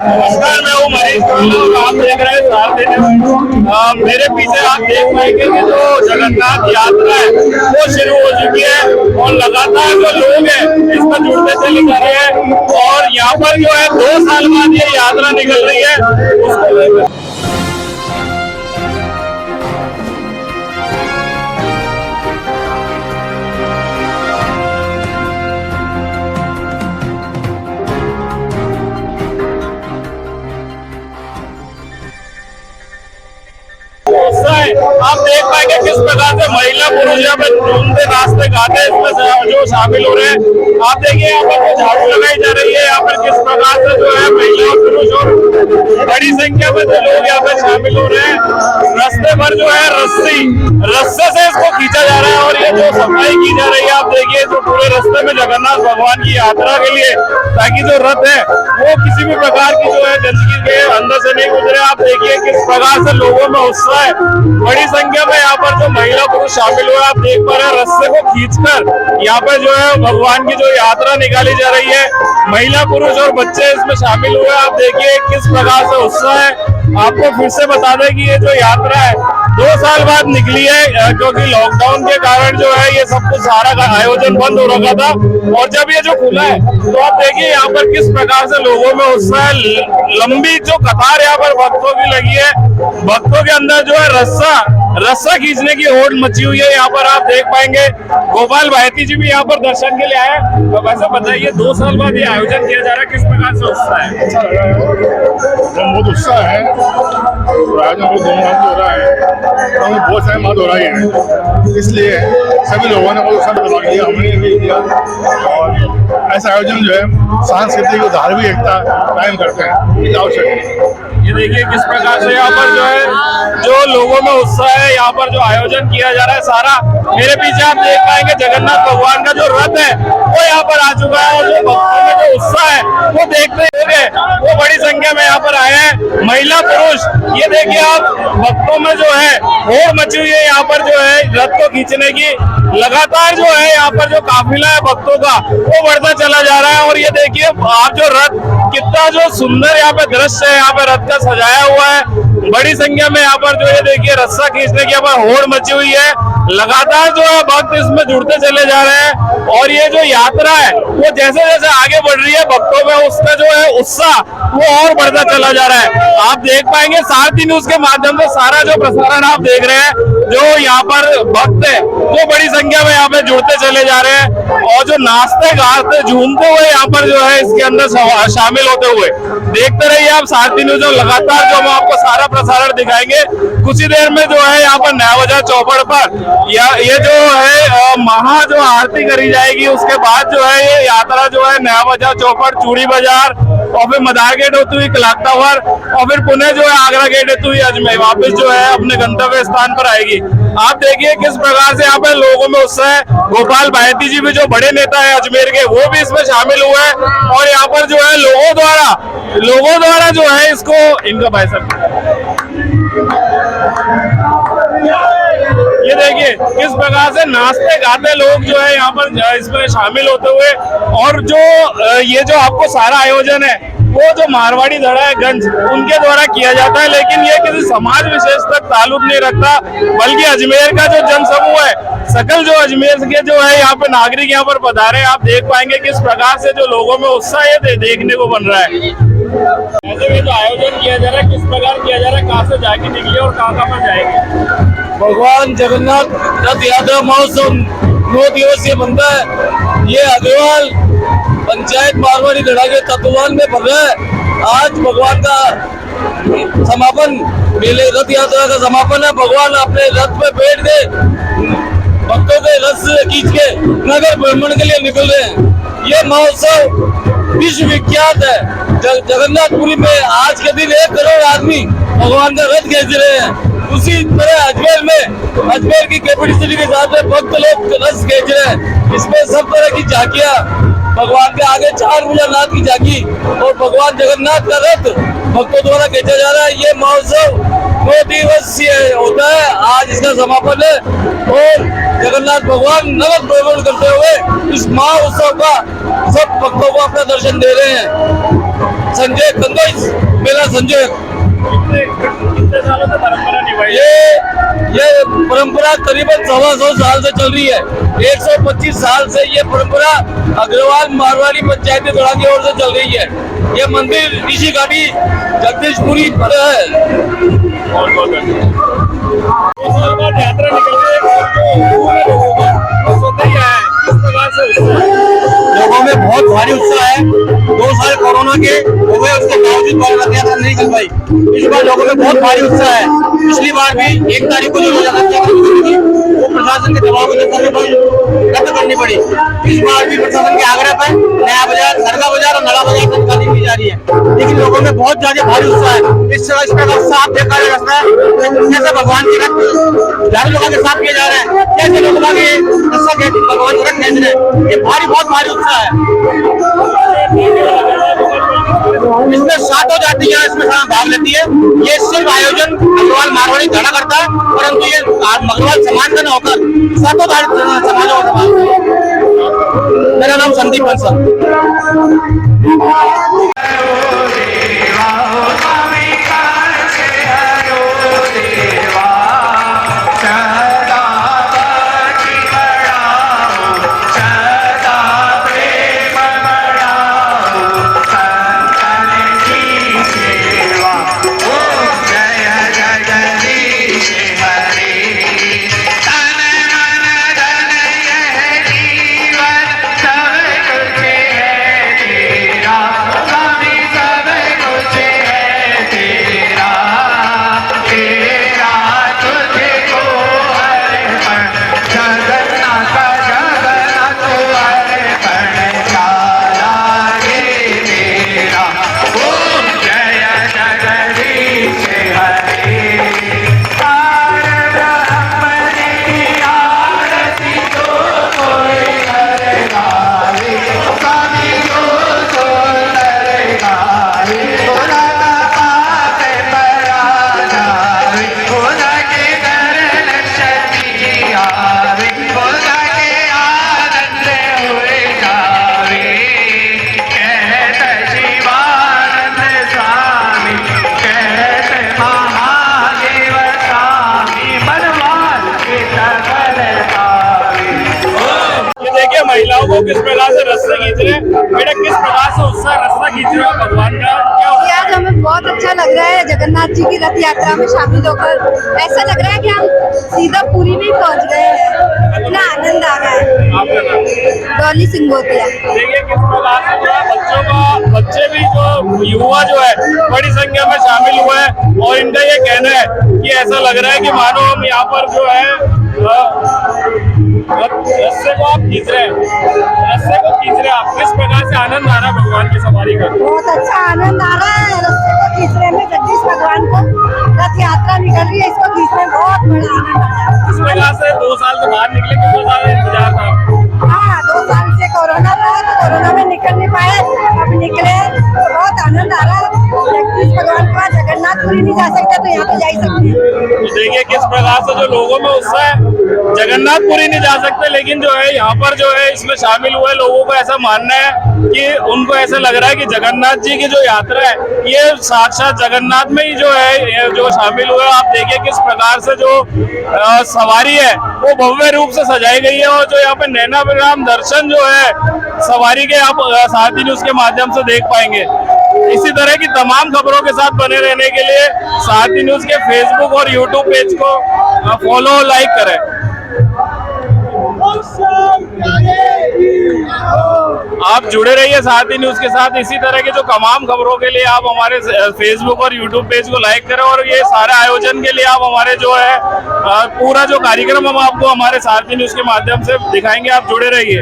नमस्कार, मैं हूँ मनीष और आप देख रहे हैं साथ मेरे पीछे आप देख पाएंगे कि जो जगन्नाथ यात्रा है वो शुरू हो चुकी है और लगातार जो लोग हैं इसमें जुड़ते चले जा रहे हैं और यहाँ पर जो है 2 साल बाद ये यात्रा निकल रही है उसको लेकर आप देख पाएंगे किस प्रकार से महिला पुरुष यहाँ पे झूमते नाचते गाते इसमें जो शामिल हो रहे हैं। आप देखिए यहाँ पर जो झाड़ू लगाई जा रही है, यहाँ पर किस प्रकार से जो है महिला और पुरुष और बड़ी संख्या में जो लोग यहाँ पे शामिल हो रहे हैं। रास्ते पर जो है रस्से से इसको खींचा जा रहा है और ये जो सफाई की जा रही है आप देखिए जो पूरे रास्ते में जगन्नाथ भगवान की यात्रा के लिए, ताकि जो रथ है वो किसी भी प्रकार की जो है गंदगी के अंदर से नहीं गुजरे। आप देखिए किस प्रकार से लोगों में उत्साह है, बड़ी संख्या में यहाँ पर जो महिला पुरुष शामिल हुए आप देख पा रहे हैं। रस्से को खींचकर यहाँ पर जो है भगवान की जो यात्रा निकाली जा रही है, महिला पुरुष और बच्चे इसमें शामिल हुए। आप देखिए किस प्रकार से उत्साह है। आपको फिर से बता दें कि ये जो यात्रा है 2 साल बाद निकली है, क्योंकि लॉकडाउन के कारण जो है ये सब कुछ सारा आयोजन बंद हो रखा था और जब ये जो खुला है तो आप देखिए यहाँ पर किस प्रकार से लोगों में उत्साह है। लंबी जो कतार यहाँ पर भक्तों की लगी है, भक्तों के अंदर जो है रस्सा खींचने की होड़ मची हुई है। यहाँ पर आप देख पाएंगे गोपाल भायती जी भी यहाँ पर दर्शन के लिए आए। तो वैसे बताइए 2 साल बाद ये आयोजन किया जा रहा है, किस प्रकार से उत्साह है? अच्छा लग रहा है, बहुत उत्साह है। आयोजन बहुत धूमधाम से हो रहा है, तो बहुत सारे मत हो रही है, इसलिए सभी लोगों ने बहुत उत्साह भाग लिया, हमने भी किया। और ऐसा आयोजन जो है सांस्कृतिक और धार्मिक एकता कायम करते हैं, ये आवश्यक है। ये देखिए किस प्रकार से यहाँ पर जो है जो लोगों में उत्साह है, यहाँ पर जो आयोजन किया जा रहा है सारा। मेरे पीछे आप देख पाएंगे जगन्नाथ भगवान का जो रथ है वो यहाँ पर आ चुका है और जो भक्तों में जो उत्साह है वो देखते हुए वो बड़ी संख्या में यहाँ पर आए हैं, महिला पुरुष। ये देखिए आप भक्तों में जो है होड़ मची हुई है यहाँ पर जो है रथ को खींचने की। लगातार जो है यहाँ पर जो काफिला है भक्तों का वो बढ़ता चला जा रहा है और ये देखिए आप जो रथ कितना जो सुंदर यहाँ पे दृश्य है, यहाँ पे रथ का सजाया हुआ है। बड़ी संख्या में यहाँ पर जो ये देखिए रस्सा खींचने की यहाँ पर होड़ मची हुई है। लगातार जो है भक्त इसमें जुड़ते चले जा रहे हैं और ये जो यात्रा है वो जैसे जैसे आगे बढ़ रही है भक्तों में उसका जो है उत्साह वो और बढ़ता चला जा रहा है। आप देख पाएंगे सारथी न्यूज के माध्यम से सारा जो प्रसारण आप देख रहे हैं, जो यहाँ पर भक्त है वो बड़ी संख्या में यहाँ पे जुड़ते चले जा रहे हैं और जो नाचते गाते झूमते हुए यहाँ पर जो है इसके अंदर शामिल होते हुए देखते रहिए आप सारथी न्यूज। लगातार जो हम आपको सारा प्रसारण दिखाएंगे। कुछ ही देर में जो है यहाँ पर नया बाजार चौपड़ पर ये जो है महा जो आरती करी जाएगी, उसके बाद जो है ये यात्रा जो है नया बाजार चौपड़, चूड़ी बाजार और फिर मदार गेट होती हुई क्लॉक टावर और फिर पुणे जो है आगरा गेट होती हुई अजमेर वापस जो है अपने गंतव्य स्थान पर आएगी। आप देखिए किस प्रकार से यहाँ पे लोगों में उत्साह है। गोपाल भायती जी भी जो बड़े नेता है अजमेर के वो भी इसमें शामिल हुए हैं और यहाँ पर जो है लोगों द्वारा जो है इसको इनका भाई साहब ये देखिए किस प्रकार से नाचते गाते लोग जो है यहाँ पर इसमें शामिल होते हुए और जो ये जो आपको सारा आयोजन है वो जो मारवाड़ी धड़ा है गंज उनके द्वारा किया जाता है, लेकिन ये किसी समाज विशेष तक ताल्लुक नहीं रखता, बल्कि अजमेर का जो जन समूह है, सकल जो अजमेर के जो है यहाँ पे नागरिक यहाँ पर पधारे। आप देख पाएंगे किस प्रकार से जो लोगों में उत्साह है देखने को बन रहा है। ऐसे में जो आयोजन किया जा रहा है किस प्रकार किया जा रहा है, कहाँ से जाके निकली और कहाँ पर जाएगी? भगवान जगन्नाथ रथ यात्रा महोत्सव 9 दिवसीय बनता है। ये अग्रवाल पंचायत मारवाड़ी धड़ा के तत्वान में पड़ रहा है। आज भगवान का समापन मेले रथ यात्रा का समापन है। भगवान अपने रथ में बैठ के भक्तों के रथ खींच के नगर भ्रमण के लिए निकल रहे हैं। ये महोत्सव विश्व विख्यात है। जगन्नाथपुरी में आज के दिन 1 करोड़ आदमी भगवान का रथ खींच रहे हैं। उसी तरह अजमेर में अजमेर की कैपेसिटी के साथ में भक्त लोग रथ खींच रहे हैं। इसमें सब तरह की झांकियां भगवान के आगे 4 भुजंगनाथ की झांकी और भगवान जगन्नाथ का रथ भक्तों द्वारा खींचा जा रहा है। ये महोत्सव 2 दिवसीय होता है। आज इसका समापन है और जगन्नाथ भगवान नवक प्रवेश करते हुए इस महोत्सव का सब भक्तों को अपना दर्शन दे रहे हैं। संजय कंदोज, मेला संजय। कितने सालों से परंपरा निभाई? ये परंपरा करीबन 125 साल से चल रही है। 125 साल से ये परंपरा अग्रवाल मारवाड़ी पंचायती दौड़ा की ओर से चल रही है। ये मंदिर ऋषि घाटी जगदीशपुरी पर है। यात्रा निकलती है, लोगों में बहुत भारी उत्साह है। 2 साल कोरोना के हो गए, उसके बावजूद रथ यात्रा नहीं चल पाई। इस बार लोगों में बहुत भारी उत्साह है। पिछली बार भी 1 तारीख को जो रथ यात्रा थी वो प्रशासन के दबाव को चलते हुए रद्द करनी पड़ी। इस बार भी प्रशासन के आग्रह पर नया बाजार, सरगा बाजार और नड़ा बाजार तत्कालीन की जा रही है, लेकिन लोगों में बहुत ज्यादा भारी उत्साह है। इस तरह उत्साह देखा जा सकता है जैसे भगवान के रथ झाड़ू लोगों के साथ किए जा रहे हैं, जैसे लोग भगवान के रथ खेच रहे हैं। ये बहुत भारी उत्साह है। इसमें 7 जातियां इसमें भाग लेती है। ये सिर्फ आयोजन अग्रवाल मारवाड़ी धड़ा करता है, परंतु ये अग्रवाल समाज का न होकर 7 समाजों का। मेरा नाम संदीप बंसल। महिलाओं को किस प्रकार से रस्ते खींच रहे हैं, बेटा किस प्रकार से उससे रास्ता खींच रहे हो भगवान का? क्या आज हमें बहुत अच्छा लग रहा है जगन्नाथ जी की रथ यात्रा में शामिल होकर। ऐसा लग रहा है कि हम सीधा पुरी में पहुंच गए हैं। इतना आनंद आ रहा है। आपका नाम? डॉली सिंगोतिया। देखिए किस प्रकार से जो है बच्चे भी जो युवा जो है बड़ी संख्या में शामिल हुए हैं और इनका ये कहना है कि ऐसा लग रहा है कि मानो हम यहाँ पर जो है रस्से को आप खींच रहे हैं, रस्से को खींच रहे हैं आप। किस प्रकार से आनंद आ रहा है भगवान की सवारी का? बहुत अच्छा आनंद आ रहा है। रस्से को खींचने में जगदीश भगवान को रथ यात्रा निकल रही है, इसको खींचने में बहुत बड़ा आनंद आ रहा है। किस प्रकार से 2 साल से बाहर निकले, कितना ज्यादा इंतजार था? हाँ, 2 साल से कोरोना था तो कोरोना में निकल नहीं पाए, अब निकले तो बहुत आनंद आ रहा है। जगदीश भगवान का जगन्नाथपुरी नहीं जा सकते तो यहाँ तो जा ही सकते हैं। तो देखिए किस प्रकार से जो लोगों में उत्साह है, जगन्नाथपुरी नहीं जा सकते लेकिन जो है यहाँ पर जो है इसमें शामिल हुए लोगों को ऐसा मानना है कि उनको ऐसा लग रहा है कि जगन्नाथ जी की जो यात्रा है ये साक्षात जगन्नाथ में ही जो है जो शामिल हुए। आप देखिए किस प्रकार से जो सवारी है वो भव्य रूप से सजाई गई है और जो यहाँ पे नैनाभिराम दर्शन जो है सवारी के आप सारथी न्यूज के माध्यम से देख पाएंगे। इसी तरह की तमाम खबरों के साथ बने रहने के लिए सारथी न्यूज के फेसबुक और यूट्यूब पेज को फॉलो लाइक करें। आप जुड़े रहिए सारथी न्यूज के साथ। इसी तरह के जो तमाम खबरों के लिए आप हमारे फेसबुक और यूट्यूब पेज को लाइक करें और ये सारे आयोजन के लिए आप हमारे जो है पूरा जो कार्यक्रम हम आपको हमारे सारथी न्यूज के माध्यम से दिखाएंगे। आप जुड़े रहिए।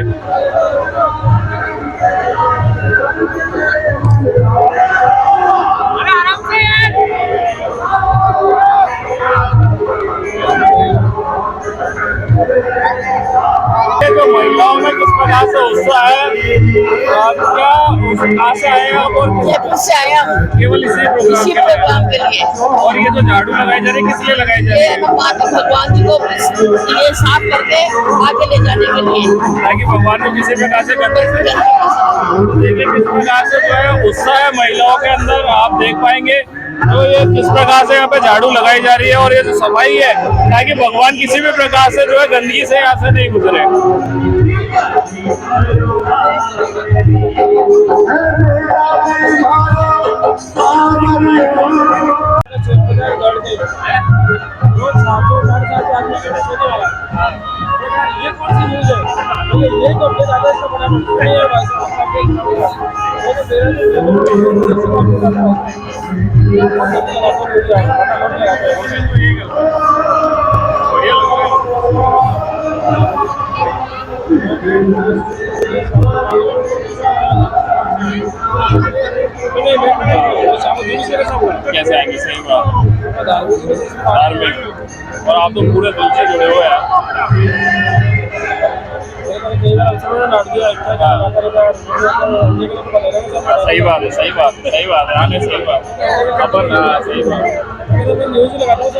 तो महिलाओं में किस प्रकार से उत्साह है कहाँ से आए हैं आप और जयपुर से आया हूँ केवल इसी इसी प्रोग्राम के लिए। और ये जो झाड़ू लगाई जा रही है किस लिए लगाई जा रही ये है? भगवान जी को ये साफ करके आगे ले जाने के लिए, ताकि भगवान को किसी प्रकार से गंदगी से देखिए किस प्रकार से जो है उत्साह है महिलाओं के अंदर, आप देख पाएंगे। तो ये किस प्रकार से यहाँ पे झाड़ू लगाई जा रही है और ये जो सफाई है ताकि भगवान किसी भी प्रकार से जो है गंदगी से यहाँ से नहीं गुजरे। ये कौन सी न्यूज़ है? ये तो अपडेट आ गया इसका बड़ा नहीं है भाई साहब। वो तो कैसे आएंगे? सही बात, धार्मिक, और आप तो पूरे दिल से जुड़े हुए हैं। सही बात है, सही बात है, सही बात है, आने सही बात अपन सही बात न्यूज़ लगाता हूँ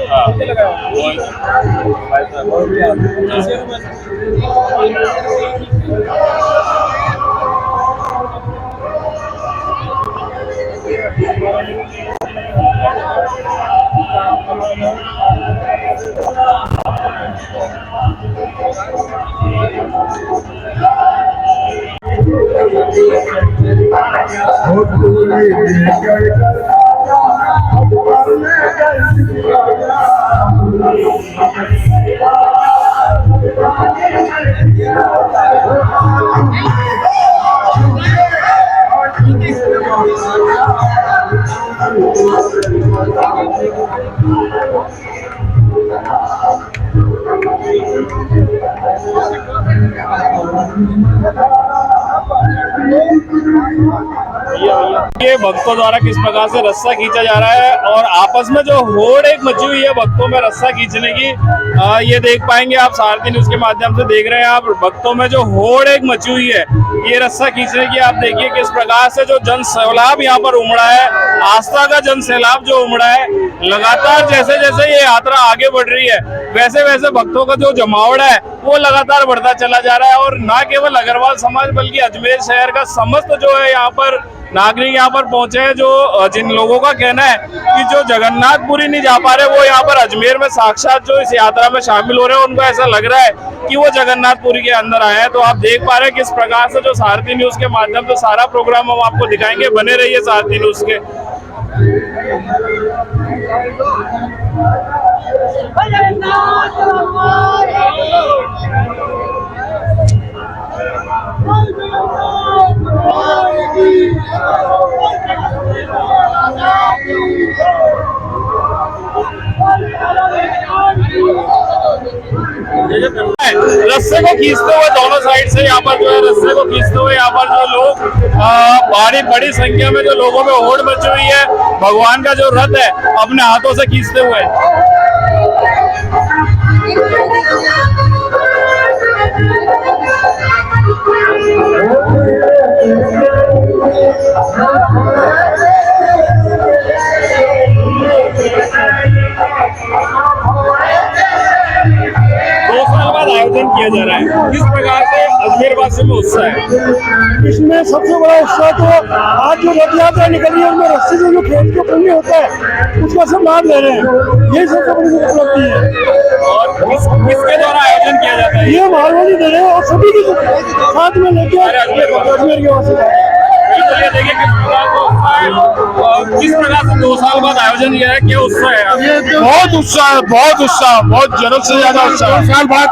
ये भक्तों द्वारा किस प्रकार से रस्सा खींचा जा रहा है और आपस में जो होड़ एक मची हुई है भक्तों में रस्सा खींचने की, ये देख पाएंगे आप। सारथी न्यूज के माध्यम से देख रहे हैं आप, भक्तों में जो होड़ एक मची हुई है ये रस्सा खींचने की। आप देखिए किस प्रकार से जो जन सैलाब यहाँ पर उमड़ा है, आस्था का जन सैलाब जो उमड़ा है। लगातार जैसे जैसे ये यात्रा आगे बढ़ रही है वैसे वैसे भक्तों का जो जमावड़ा है वो लगातार बढ़ता चला जा रहा है। और ना केवल अग्रवाल समाज बल्कि अजमेर शहर का समस्त जो है यहाँ पर नागरिक यहाँ पर पहुंचे हैं, जो जिन लोगों का कहना है कि जो जगन्नाथपुरी नहीं जा पा रहे वो यहाँ पर अजमेर में साक्षात जो इस यात्रा में शामिल हो रहे हैं, उनको ऐसा लग रहा है कि वो जगन्नाथपुरी के अंदर आए हैं। तो आप देख पा रहे हैं किस प्रकार से जो सारथी न्यूज के माध्यम से सारा प्रोग्राम हम आपको दिखाएंगे। बने रहिए सारथी न्यूज के। रस्से को खींचते हुए दोनों साइड से यहाँ पर जो है रस्से को खींचते हुए यहाँ पर जो लोग बड़ी संख्या में जो लोगों में होड़ मची हुई है, भगवान का जो रथ है अपने हाथों से खींचते हुए। आयोजन किया जा रहा है, किस प्रकार से अजमेर वासियों में उत्साह है? इसमें सबसे बड़ा उत्साह तो आज जो रथ यात्रा निकल रही है उसमें रस्सी से जो खेत के पुण्य होता है उसका सब लाभ ले रहे हैं, यही सबसे बड़ी उपलब्धि है। और किसके द्वारा आयोजन किया जाता है? ये मारवाड़ी दे रहे हैं और सभी की साथ में लेके अजमेर के वासी। ये देखिए किस प्रकार से 2 साल बाद आयोजन किया है, क्या उत्साह है? बहुत उत्साह है, बहुत उत्साह, बहुत जरूरत से ज्यादा उत्साह। 2 साल बाद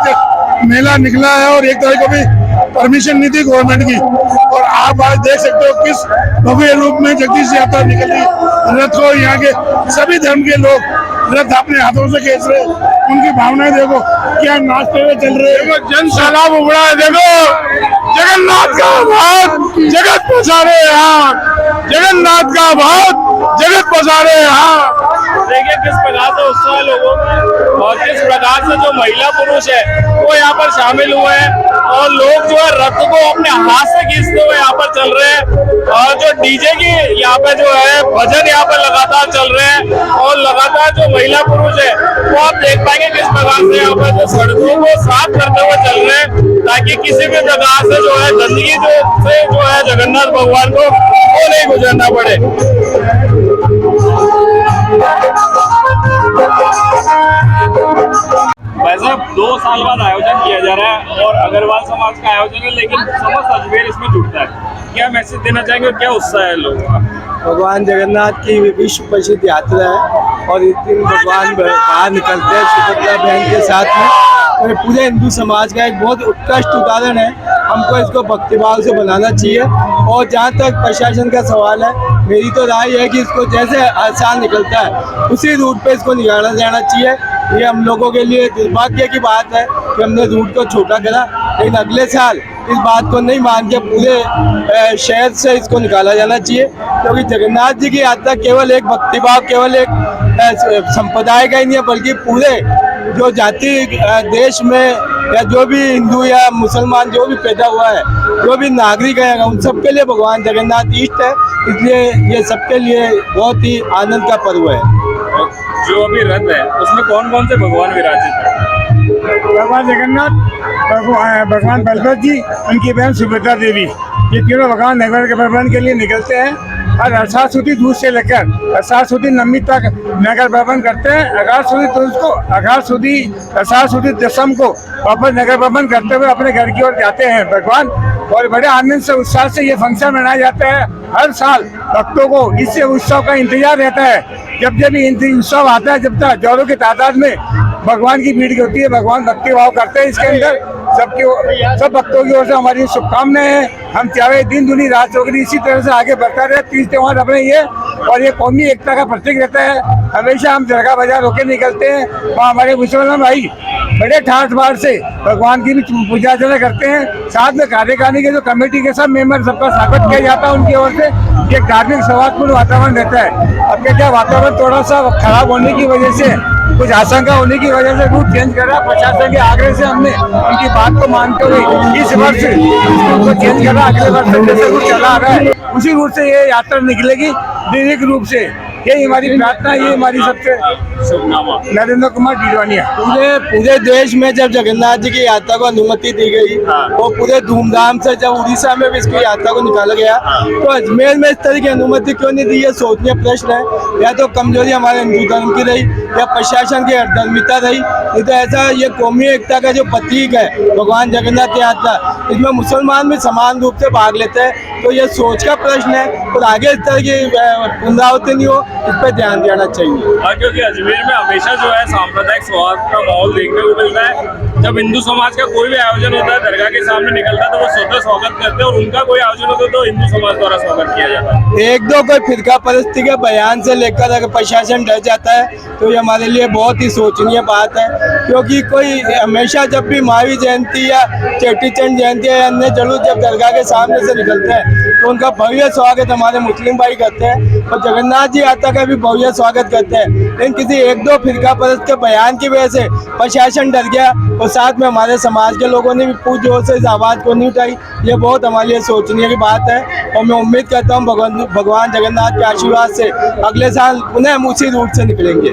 मेला निकला है और एक तारीख को भी परमिशन नहीं थी गवर्नमेंट की, और आप आज देख सकते हो किस भव्य रूप में जगदीश यात्रा निकल रही। रथ को यहाँ के सभी धर्म के लोग रथ अपने हाथों से खींच रहे, उनकी भावनाएं देखो क्या नाचते हुए चल रहे। देखो जन सैलाब उमड़ा है, देखो जगन्नाथ का भाव जगत पसारे यहाँ, जगन्नाथ का भाव जगत पसारे यहाँ। देखिए किस प्रकार से उत्साह है लोगों में और किस प्रकार से जो महिला पुरुष है वो यहाँ पर शामिल हुए हैं और लोग जो है रथ को अपने हाथ से खींचते हुए यहाँ पर चल रहे हैं और जो डीजे की यहाँ पे जो है भजन यहाँ पर लगातार चल रहे हैं और लगातार जो महिला पुरुष है वो आप देख पाएंगे किस प्रकार से यहाँ पर सड़कों को साफ करते हुए चल रहे हैं ताकि किसी भी प्रकार से जो है गंदगी जो है जगन्नाथ भगवान को वो नहीं गुजरना पड़े। वैसे 2 साल बाद आयोजन किया जा रहा है और अग्रवाल समाज का आयोजन है लेकिन समस्त अजमेर इसमें जुड़ता है, क्या मैसेज देना चाहेंगे और क्या उत्साह है लोगों का? भगवान जगन्नाथ की विश्व प्रसिद्ध यात्रा है और इस दिन भगवान बाहर निकलते हैं सुभद्रा बहन के साथ में। और पूरे हिंदू समाज का एक बहुत उत्कृष्ट उदाहरण है। हमको इसको भक्तिभाव से बनाना चाहिए और जहाँ तक प्रशासन का सवाल है, मेरी तो राय है कि इसको जैसे हर साल निकलता है उसी रूट पे इसको निकाला जाना चाहिए। ये हम लोगों के लिए दुर्भाग्य की बात है कि हमने रूट को छोटा करा, लेकिन अगले साल इस बात को नहीं मान के पूरे शहर से इसको निकाला जाना चाहिए, क्योंकि जगन्नाथ जी की यात्रा केवल एक भक्तिभाव, केवल एक संप्रदाय का ही नहीं है, बल्कि पूरे जो जाति देश में या जो भी हिंदू या मुसलमान जो भी पैदा हुआ है, जो भी नागरिक है, उन सबके लिए भगवान जगन्नाथ इष्ट है। इसलिए ये सबके लिए बहुत ही आनंद का पर्व है। जो अभी रथ है उसमें कौन कौन से भगवान विराजित है? भगवान जगन्नाथ, भगवान बलभद्र जी, उनकी बहन सुभद्रा देवी, ये तीनों भगवान नगर के भ्रमण के लिए निकलते हैं। हर 18 सूती दूध से लेकर 18 सूती नवमी तक नगर भ्रमण करते हैं। 18 सूती दशम को वापस नगर भ्रमण करते हुए अपने घर की ओर जाते हैं भगवान। और बड़े आनंद से उत्साह से ये फंक्शन मनाया जाता है। हर साल भक्तों को इस उत्सव का इंतजार रहता है। जब जब ये उत्सव आता है, जब तक हजारों की तादाद में भगवान की भीड़ होती है, भगवान भक्ति भाव करते हैं। इसके अंदर सब भक्तों की ओर से हमारी शुभकामनाएं हैं। हम चाहे दिन दुनी रात चौगनी इसी तरह से आगे बढ़ता रहे। 30 त्योहार अपने ये और ये कौमी एकता का प्रतीक रहता है। हमेशा हम दरगाह बाजार होकर निकलते हैं, वहाँ हमारे मुसलमान भाई बड़े ठाठ बार से भगवान की भी पूजा अर्चना करते हैं। साथ में कार्यकारिणी के जो कमेटी के सब मेंबर, सबका स्वागत किया जाता है उनकी ओर से। एक धार्मिक सौहार्दपूर्ण वातावरण रहता है। अब क्या वातावरण थोड़ा सा खराब होने की वजह से, कुछ आशंका होने की वजह से रूट चेंज करा। प्रशासन के आग्रह से हमने उनकी बात को मानते हुए इस वर्ष रूट को चेंज करा। अगले वर्ष जैसे रूट चला आ रहा है उसी रूट से ये यात्रा निकलेगी निरीक रूप से। यही हमारी प्रार्थना, ये हमारी सबसे शुभकामना। नरेंद्र कुमार डीडवानिया। पूरे देश में जब जगन्नाथ जी की यात्रा को अनुमति दी गई और पूरे धूमधाम से जब उड़ीसा में भी इसकी यात्रा को निकाला गया, तो अजमेर में इस तरह की अनुमति क्यों नहीं दी? ये सोचनीय प्रश्न है। या तो कमजोरी हमारे हिंदू धर्म की रही या प्रशासन की अधर्मिता रही। नहीं तो ऐसा ये कौमी एकता का जो प्रतीक है भगवान जगन्नाथ यात्रा, इसमें मुसलमान भी समान रूप से भाग लेते हैं। तो ये सोच का प्रश्न है और आगे इस तरह की पुनरावृत्ति नहीं हो, इस पर ध्यान देना चाहिए। क्योंकि अजमेर में हमेशा जो है सांप्रदायिक सौहार्द का माहौल देखने को मिलता है। जब हिंदू समाज का कोई भी आयोजन होता है, दरगाह के सामने निकलता है तो वो स्वतः स्वागत करते हैं और उनका कोई आयोजन होता है तो हिंदू समाज द्वारा स्वागत किया जाता है। एक दो कोई फिरका परिस्थिति के बयान से लेकर अगर प्रशासन डर जाता है तो ये हमारे लिए बहुत ही सोचनीय बात है। क्योंकि कोई हमेशा जब भी महावीर जयंती या चेटीचंड जयंती या अन्य जुलूस जब दरगाह के सामने से निकलते हैं तो उनका भव्य स्वागत हमारे मुस्लिम भाई करते हैं और जगन्नाथ जी यात्रा का भी भव्य स्वागत करते हैं। लेकिन किसी एक दो फिरका परस्त के बयान की वजह से प्रशासन डर गया और साथ में हमारे समाज के लोगों ने भी पूछ जोर से इस आवाज़ को नहीं उठाई। ये बहुत हमारे लिए सोचनीय की बात है और मैं उम्मीद करता हूँ भगवान जगन्नाथ के आशीर्वाद से अगले साल पुनः हम उसी रूट से निकलेंगे।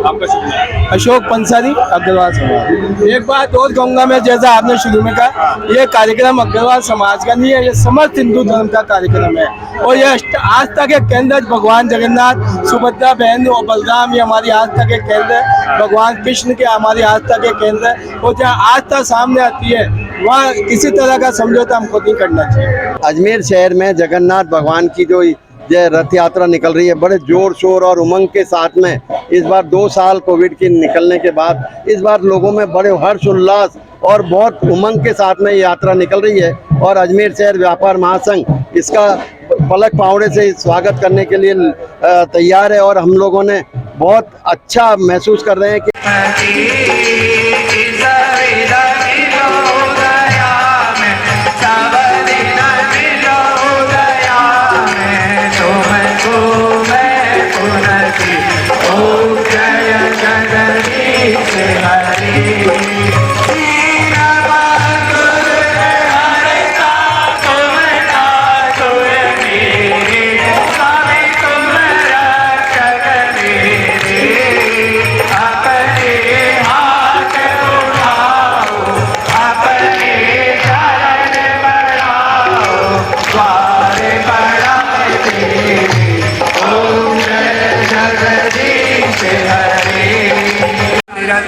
आपका शुक्रिया। अशोक पंसारी, अग्रवाल समाज। एक बात और कहूँगा मैं, जैसा आपने शुरू में कहा, ये कार्यक्रम अग्रवाल समाज का नहीं है, ये समस्त हिंदू धर्म का कार्यक्रम है और ये आस्था के केंद्र भगवान जगन्नाथ, सुभद्रा बहन और बलराम, ये हमारी आस्था के केंद्र है। भगवान कृष्ण के हमारी आस्था के केंद्र है और जहाँ आस्था सामने आती है वहाँ किसी तरह का समझौता हमको नहीं करना चाहिए। अजमेर शहर में जगन्नाथ भगवान की जो ये रथ यात्रा निकल रही है, बड़े जोर शोर और उमंग के साथ में। इस बार 2 साल कोविड के निकलने के बाद इस बार लोगों में बड़े हर्ष उल्लास और बहुत उमंग के साथ में ये यात्रा निकल रही है और अजमेर शहर व्यापार महासंघ इसका पलक पावड़े से स्वागत करने के लिए तैयार है और हम लोगों ने बहुत अच्छा महसूस कर रहे हैं कि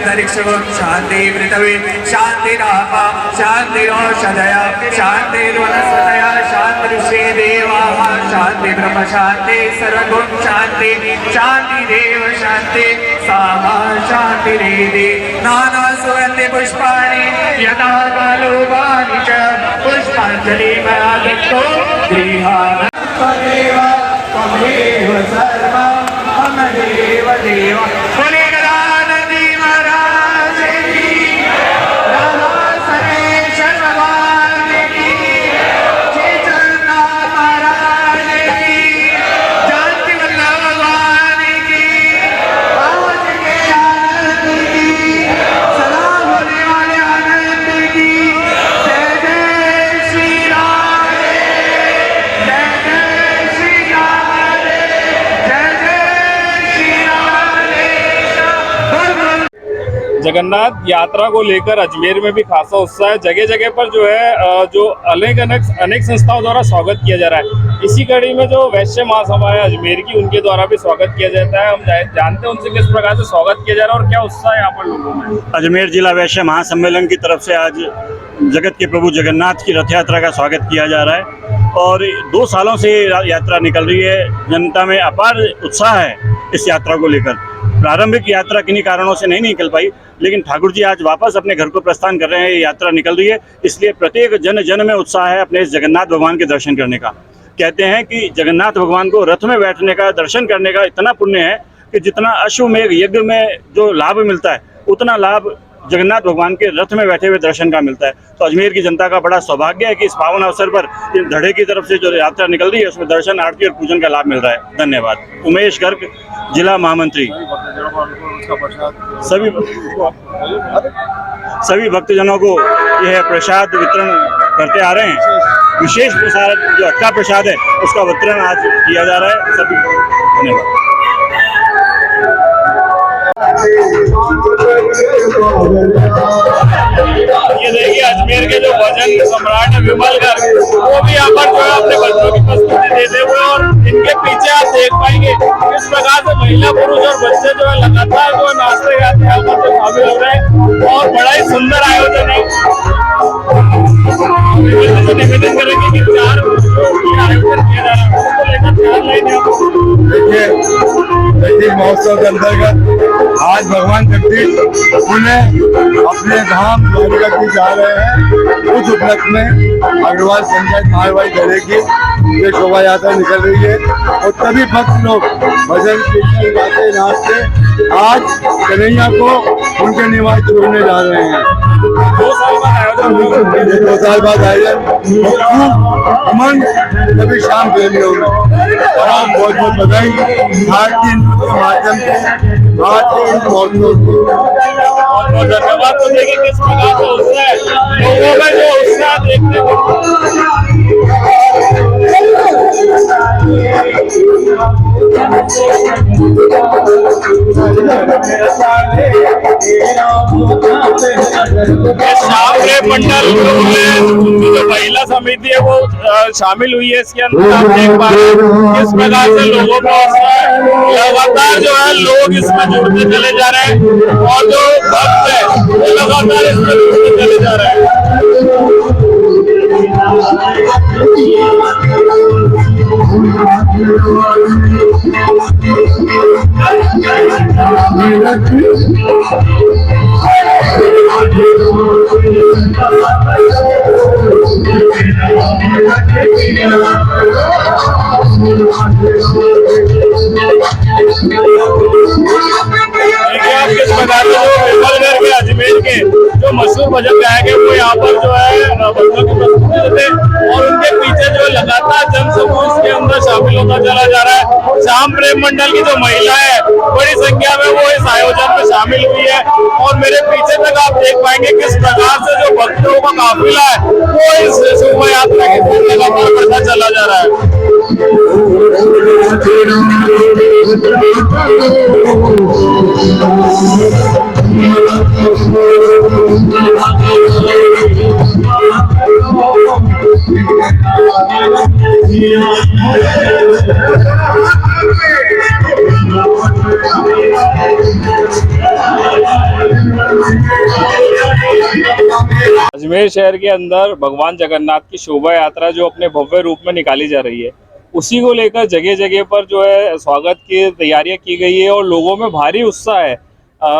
शान्तिरन्तरिक्षं शान्ति पृथिवी शान्तिराप शान्तिरोषधय शान्तिर्वनस्पतयः शान्तिर्षे देवाः शान्ति ब्रह्म शान्ति सर्वगुण शान्ति शान्तिरेव शान्ति सामा शान्तिरेधि नाना सुगन्धि पुष्पाणि यथा कालोपानि च पुष्पाञ्जलिमयादितो गृहाण त्वमेव त्वमेव सर्वं मम देव देव बोले गदानंदी महाराज की राधा सरेश्वर भगवान की जय जगन्नाथ महाराज की जानकी वल्लभ भगवान की आज के आनंद की सदा होने वाले आनंद की जय जय श्री राम जय जय श्री राम जय जय श्री राम। जगन्नाथ यात्रा को लेकर अजमेर में भी खासा उत्साह है। जगह जगह पर जो है जो अनेक संस्थाओं द्वारा स्वागत किया जा रहा है। इसी कड़ी में जो वैश्य महासभा है अजमेर की, उनके द्वारा भी स्वागत किया जाता है। हम जानते हैं उनसे किस प्रकार से स्वागत किया जा रहा है और क्या उत्साह है यहाँ पर लोगों में। अजमेर जिला वैश्य महासम्मेलन की तरफ से आज जगत के प्रभु जगन्नाथ की रथ यात्रा का स्वागत किया जा रहा है और 2 सालों से यात्रा निकल रही है। जनता में अपार उत्साह है इस यात्रा को लेकर। प्रारंभिक यात्रा किन्हीं कारणों से नहीं निकल पाई, लेकिन ठाकुर जी आज वापस अपने घर को प्रस्थान कर रहे हैं। ये यात्रा निकल रही है, इसलिए प्रत्येक जन में उत्साह है अपने इस जगन्नाथ भगवान के दर्शन करने का। कहते हैं कि जगन्नाथ भगवान को रथ में बैठने का, दर्शन करने का इतना पुण्य है कि जितना अश्वमेघ यज्ञ में जो लाभ मिलता है, उतना लाभ जगन्नाथ भगवान के रथ में बैठे हुए दर्शन का मिलता है। तो अजमेर की जनता का बड़ा सौभाग्य है कि इस पावन अवसर पर इस धड़े की तरफ से जो यात्रा निकल रही है उसमें दर्शन, आरती और पूजन का लाभ मिल रहा है। धन्यवाद। उमेश गर्ग, जिला महामंत्री। सभी भक्तजनों को यह प्रसाद वितरण करते आ रहे हैं। विशेष प्रसाद जो अट्टा प्रसाद है उसका वितरण आज किया जा रहा है। सभी धन्यवाद। ये देखिए अजमेर के जो भजन सम्राट है विमल गर्ग, वो भी यहाँ पर जो है अपने बच्चों की प्रस्तुति देते हुए, और इनके पीछे आप देख पाएंगे किस प्रकार से महिला पुरुष और बच्चे जो है लगातार जो है नाचते गाते यहाँ पर शामिल हो रहे हैं और बड़ा ही सुंदर आयोजन है। निवेदन करेंगे कि 4 आयोजन किया जा रहा है उसको लेकर 4 लाइनें देखिए महोत्सव के अंतर्गत आज भगवान जगदीश उन्हें अपने धाम द्वारिका की जा रहे हैं। उस उपलक्ष्य में अग्रवाल पंचायत महावाई धरे की ये शोभा यात्रा निकल रही है और सभी भक्त लोग भजन कीर्तन गाते नाचते आज कन्हैया को उनके निवास रोकने जा रहे हैं। 2 साल बाद आयोजन 2 साल बाद आयोजन अमन सभी शाम प्रेमियों में बहुत बहुत बधाई। भारतीय के माध्यम से आज के इस महोत्सव को बहुत धन्यवाद। तो देखिए किस प्रकार से उत्साह है लोगों में, जो उत्साह देखने को शामरे मंडल जो महिला समिति है वो शामिल हुई है इसके अंदर। आप देख पा रहे हैं किस प्रकार से लोगों को लगातार जो है लोग इसमें जुड़ते चले जा रहे हैं और जो भक्त है वो लगातार इसमें जुड़ते चले जा रहे हैं। अजमेर के जो मशहूर भजन गायक है वो यहाँ पर जो है भजनों की प्रस्तुति देते हैं और उनके पीछे जो लगातार जनसमूह इसके अंदर शामिल होता चला जा रहा है। श्याम प्रेम मंडल की जो महिला है बड़ी संख्या में वो इस आयोजन में शामिल हुई है और मेरे पीछे तक आप देख पाएंगे किस प्रकार से जो भक्तों का काफिला है वो इस शोभा यात्रा के साथ लगातार बढ़ता चला जा रहा है। अजमेर शहर के अंदर भगवान जगन्नाथ की शोभा यात्रा जो अपने भव्य रूप में निकाली जा रही है, उसी को लेकर जगह जगह पर जो है स्वागत की तैयारियां की गई है और लोगों में भारी उत्साह है।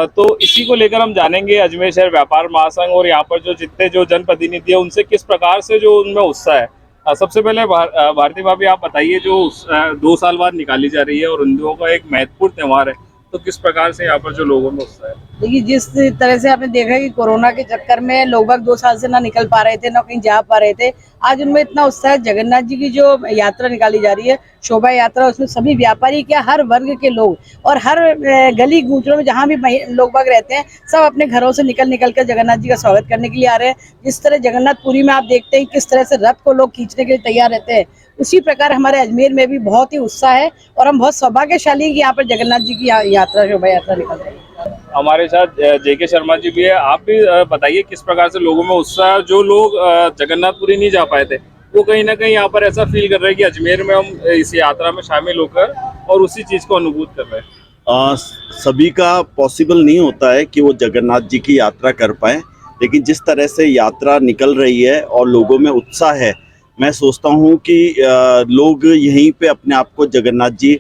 तो इसी को लेकर हम जानेंगे अजमेर शहर व्यापार महासंघ और यहाँ पर जो जितने जो जनप्रतिनिधि है उनसे किस प्रकार से जो उनमें उत्साह है। सबसे पहले भारती भाभी आप बताइए, जो 2 साल बाद निकाली जा रही है और हिंदुओं का एक महत्वपूर्ण त्यौहार है, तो किस प्रकार से यहाँ पर जो लोगों में उत्साह है? देखिए, जिस तरह से आपने देखा कि कोरोना के चक्कर में लोग 2 साल से ना निकल पा रहे थे, ना कहीं जा पा रहे थे, आज उनमें इतना उत्साह है। जगन्नाथ जी की जो यात्रा निकाली जा रही है, शोभा यात्रा, उसमें सभी व्यापारी क्या हर वर्ग के लोग और हर गली गूंचों में जहाँ भी लोग बाग रहते हैं, सब अपने घरों से निकल कर जगन्नाथ जी का स्वागत करने के लिए आ रहे हैं। जिस तरह जगन्नाथपुरी में आप देखते हैं किस तरह से रथ को लोग खींचने के लिए तैयार रहते हैं, उसी प्रकार हमारे अजमेर में भी बहुत ही उत्साह है और हम बहुत सौभाग्यशाली हैं कि यहाँ पर जगन्नाथ जी की यात्रा शोभा यात्रा निकल रही है। हमारे साथ जेके शर्मा जी भी है, आप भी बताइए किस प्रकार से लोगों में उत्साह है। जो लोग जगन्नाथपुरी नहीं जा पाए थे, वो कहीं ना कहीं यहाँ पर ऐसा फील कर रहे हैं कि अजमेर में हम इस यात्रा में शामिल होकर और उसी चीज को अनुभूत कर रहे हैं। सभी का पॉसिबल नहीं होता है कि वो जगन्नाथ जी की यात्रा कर पाए, लेकिन जिस तरह से यात्रा निकल रही है और लोगों में उत्साह है, मैं सोचता हूँ कि लोग यहीं पे अपने आप को जगन्नाथ जी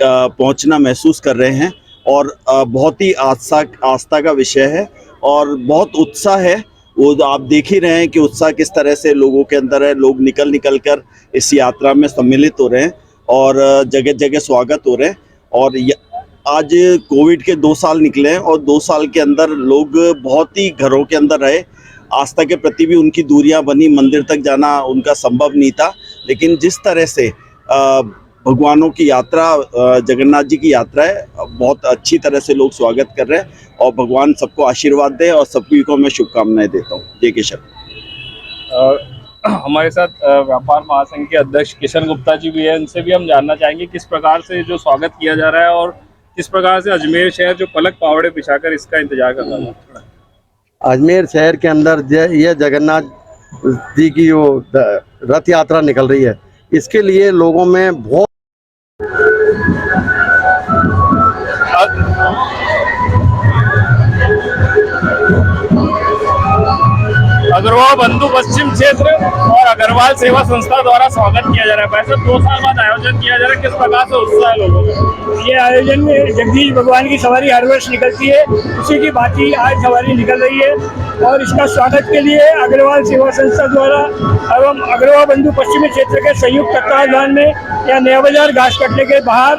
पहुँचना महसूस कर रहे हैं और बहुत ही आस्था का विषय है और बहुत उत्साह है। वो आप देख ही रहे हैं कि उत्साह किस तरह से लोगों के अंदर है। लोग निकल कर इस यात्रा में सम्मिलित हो रहे हैं और जगह जगह स्वागत हो रहे हैं। और आज कोविड के 2 साल निकले हैं और 2 साल के अंदर लोग बहुत ही घरों के अंदर रहे। आस्था के प्रति भी उनकी दूरियां बनी, मंदिर तक जाना उनका संभव नहीं था, लेकिन जिस तरह से भगवानों की यात्रा, जगन्नाथ जी की यात्रा है, बहुत अच्छी तरह से लोग स्वागत कर रहे हैं और भगवान सबको आशीर्वाद दे और सभी को मैं शुभकामनाएं देता हूँ। जय किशन। हमारे साथ व्यापार महासंघ के अध्यक्ष किशन गुप्ता जी भी है, उनसे भी हम जानना चाहेंगे किस प्रकार से जो स्वागत किया जा रहा है और किस प्रकार से अजमेर शहर जो पलक पावड़े बिछाकर इसका इंतजार कर रहा है। अजमेर शहर के अंदर ये जगन्नाथ जी की जो रथ यात्रा निकल रही है, इसके लिए लोगों में बहुत अग्रवाल बंधु पश्चिम क्षेत्र और अग्रवाल सेवा संस्था द्वारा स्वागत किया जा रहा है। वैसे 2 साल बाद आयोजन किया जा रहा है, किस प्रकार से उत्साह है लोगों में? ये आयोजन में जगदीश भगवान की सवारी हर वर्ष निकलती है, उसी की भांति आज सवारी निकल रही है और इसका स्वागत के लिए अग्रवाल सेवा संस्था द्वारा एवं अग्रवाल बंधु पश्चिमी क्षेत्र के संयुक्त तत्वावधान में या नया बाजार घास कटने के बाहर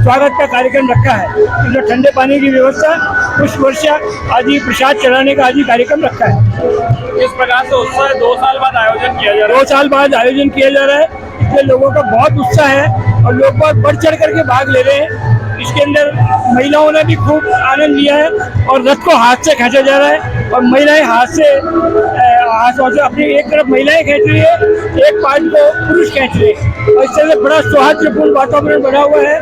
स्वागत का कार्यक्रम रखा है। इसमें ठंडे पानी की व्यवस्था, पुष्प वर्षा आदि, प्रसाद चढ़ाने का आदि कार्यक्रम रखा है। इस प्रकार से उत्साह 2 साल बाद आयोजन किया जा रहा है। 2 साल बाद आयोजन किया जा रहा है, इसलिए लोगों का बहुत उत्साह है और लोग बहुत बढ़ चढ़ करके भाग ले रहे हैं। इसके अंदर महिलाओं ने भी खूब आनंद लिया है और रथ को हाथ से खींचा जा रहा है और महिलाएं हाथ से अपनी एक तरफ महिलाएं खींच रही है, एक पार्ट को पुरुष खींच रहे हैं और इस तरह से बड़ा सौहार्दपूर्ण वातावरण बना हुआ है।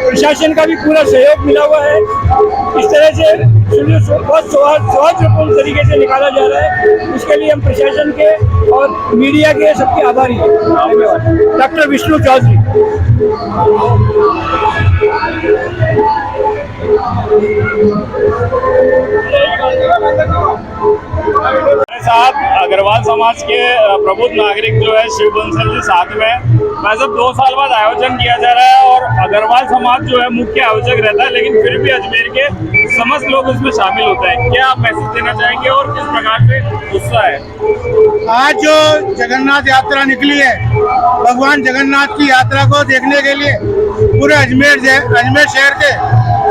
प्रशासन का भी पूरा सहयोग मिला हुआ है। इस तरह से बहुत सौहार्दपूर्ण तरीके से निकाला जा रहा है। इसके लिए हम प्रशासन के और मीडिया के सबके आभारी हैं। धन्यवाद। डॉक्टर विष्णु चौधरी। हमारे साथ अग्रवाल समाज के प्रबुद्ध नागरिक जो है शिव बंसल जी साथ में। वैसे 2 साल बाद आयोजन किया जा रहा है और अग्रवाल समाज जो है मुख्य आयोजक रहता है, लेकिन फिर भी अजमेर के समस्त लोग इसमें शामिल होते हैं। क्या आप मैसेज देना चाहेंगे और किस प्रकार से उत्साह है? आज जो जगन्नाथ यात्रा निकली है, भगवान जगन्नाथ की यात्रा को देखने के लिए पूरे अजमेर शहर के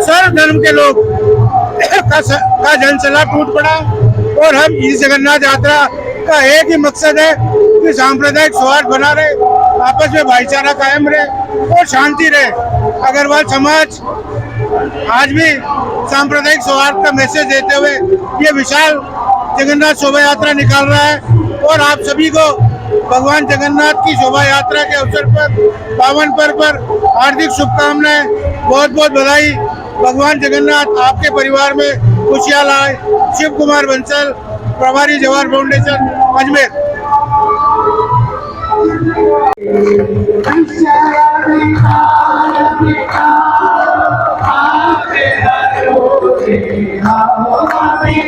सर्व धर्म के लोग का जनसैलाब टूट पड़ा और हम इस जगन्नाथ यात्रा का एक ही मकसद है कि सांप्रदायिक सौहार्द बना रहे, आपस में भाईचारा कायम रहे और शांति रहे। अग्रवाल समाज आज भी सांप्रदायिक सौहार्द का मैसेज देते हुए ये विशाल जगन्नाथ शोभा यात्रा निकाल रहा है और आप सभी को भगवान जगन्नाथ की शोभा यात्रा के अवसर पर, पावन पर्व पर हार्दिक शुभकामनाएं, बहुत बहुत बधाई। भगवान जगन्नाथ आपके परिवार में खुशियां लाए। शिव कुमार बंसल, प्रभारी जवाहर फाउंडेशन, अजमेर।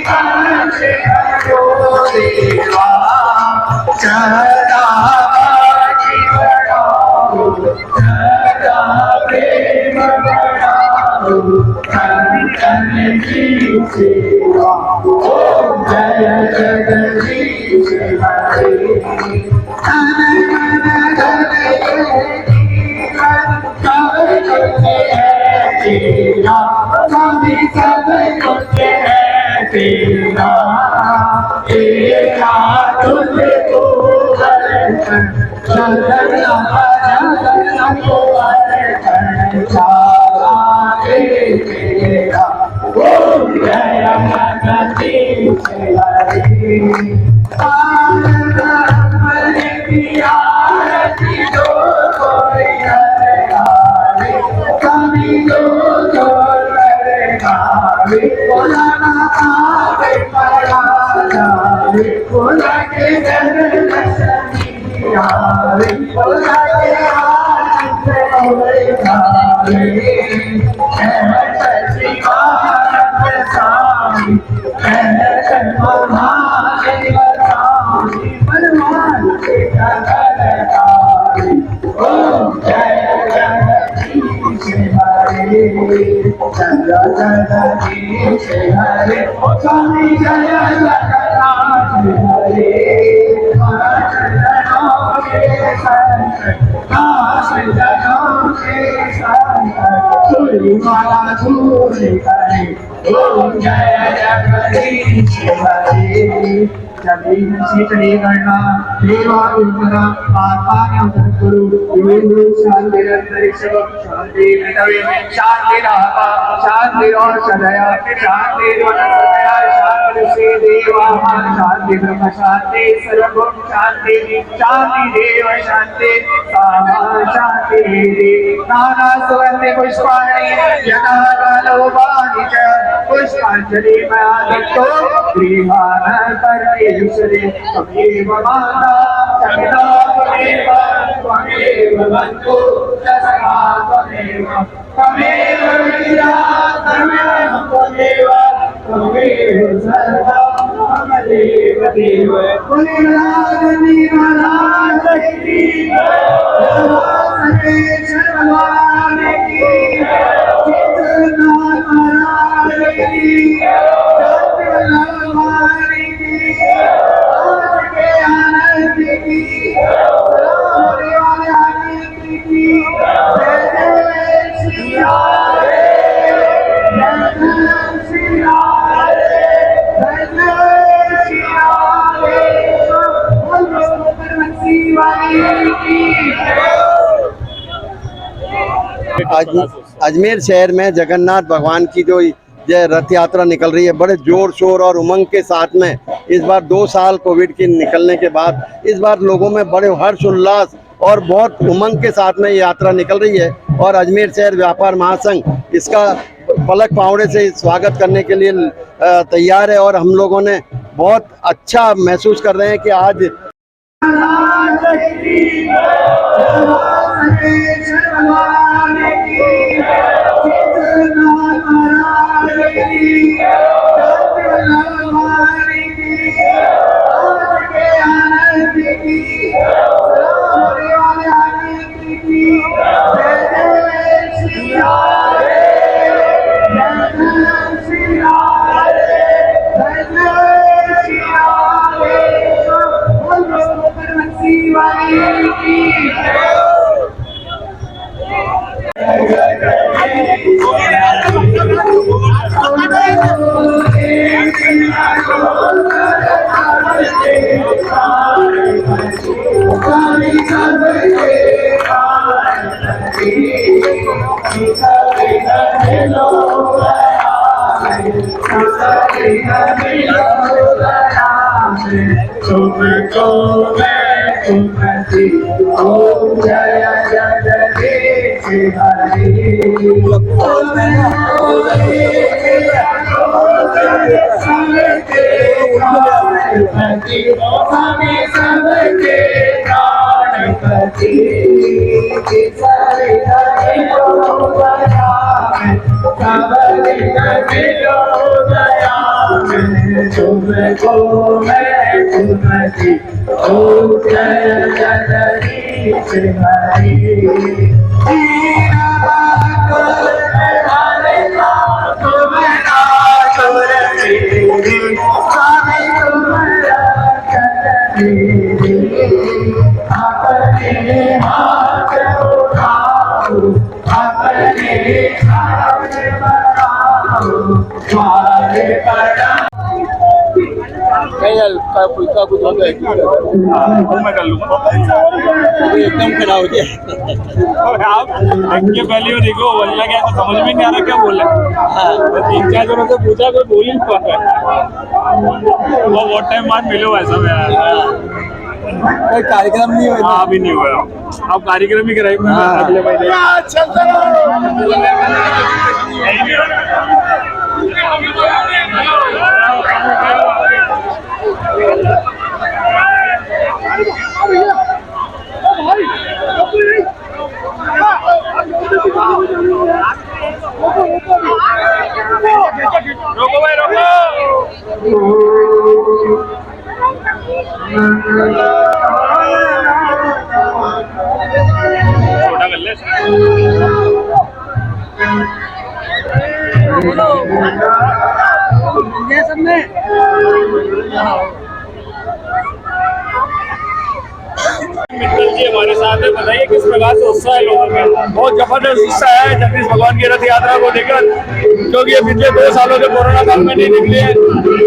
Hare शीतली गणना देवा उन्मना आत्मानं गुरु गुरु शांति अंतरिक्ष शांति पृथ्वी शांति राहा शांति औषधया शांति वनस्पतया शांति से देवा शांति ब्रह्म शांति सर्वभूत शांति शांति देव शांति सामा शांति नाना सुगंधि पुष्पाणि यथा कालो वाणि च पुष्पांजलि मयादितो गृहाण परमेश्वरे त्वमेव माता सविता त्वमेव बन्धु सखा त्वमेव विद्या त्वमेव सर्वं मम देव देव कुलराजनी महाराज की सर्वेश्वर भगवान की चित्रनाथ महाराज की भगवान की आज के आनंद की होने वाले आनंद की जय जय श्री राम जय श्री राम जय जय श्री राम बोलो परमसी वाली की अजमेर शहर में जगन्नाथ भगवान की जो ये रथ यात्रा निकल रही है बड़े जोर शोर और उमंग के साथ में। इस बार 2 साल कोविड के निकलने के बाद इस बार लोगों में बड़े हर्ष उल्लास और बहुत उमंग के साथ में ये यात्रा निकल रही है और अजमेर शहर व्यापार महासंघ इसका पलक पावड़े से स्वागत करने के लिए तैयार है और हम लोगों ने बहुत अच्छा महसूस कर रहे हैं कि आज तुमको मैं सुनती ओ जय जगदीश हरि फुल्का कुछ होता है मैं कर लूंगा एकदम खराब हो गया। आप देखिए पहले वो देखो बोलना क्या तो समझ में नहीं आ रहा क्या बोल रहे हैं। 3-4 जनों से पूछा कोई बोल ही नहीं पा रहा। वो बहुत टाइम बाद मिलो ऐसा मेरा कोई कार्यक्रम नहीं हुआ। हाँ अभी नहीं हुआ। अब कार्यक्रम ही कराएंगे अगले महीने। रोको भाई रोको। छोटा कर ले। मित्तल जी हमारे साथ है। बताइए किस प्रकार से उत्साह है लोगों में। बहुत जबरदस्त उत्साह है जगदीश भगवान की रथ यात्रा को लेकर, क्योंकि ये पिछले 2 सालों से कोरोना काल में नहीं निकले हैं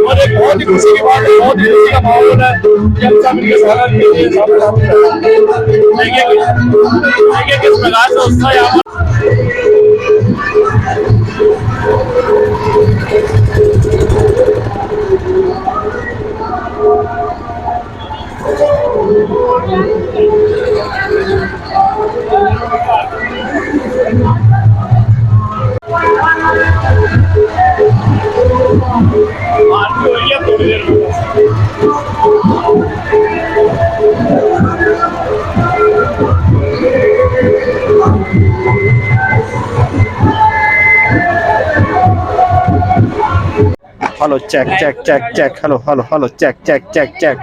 और एक बहुत ही खुशी की बात है, बहुत ही खुशी का माहौल है कि हम सब मिलकर स्वागत कीजिए। देखिए किस प्रकार से उत्साह यहाँ थोड़ी देर में hello check check check check hello hello hello check check check check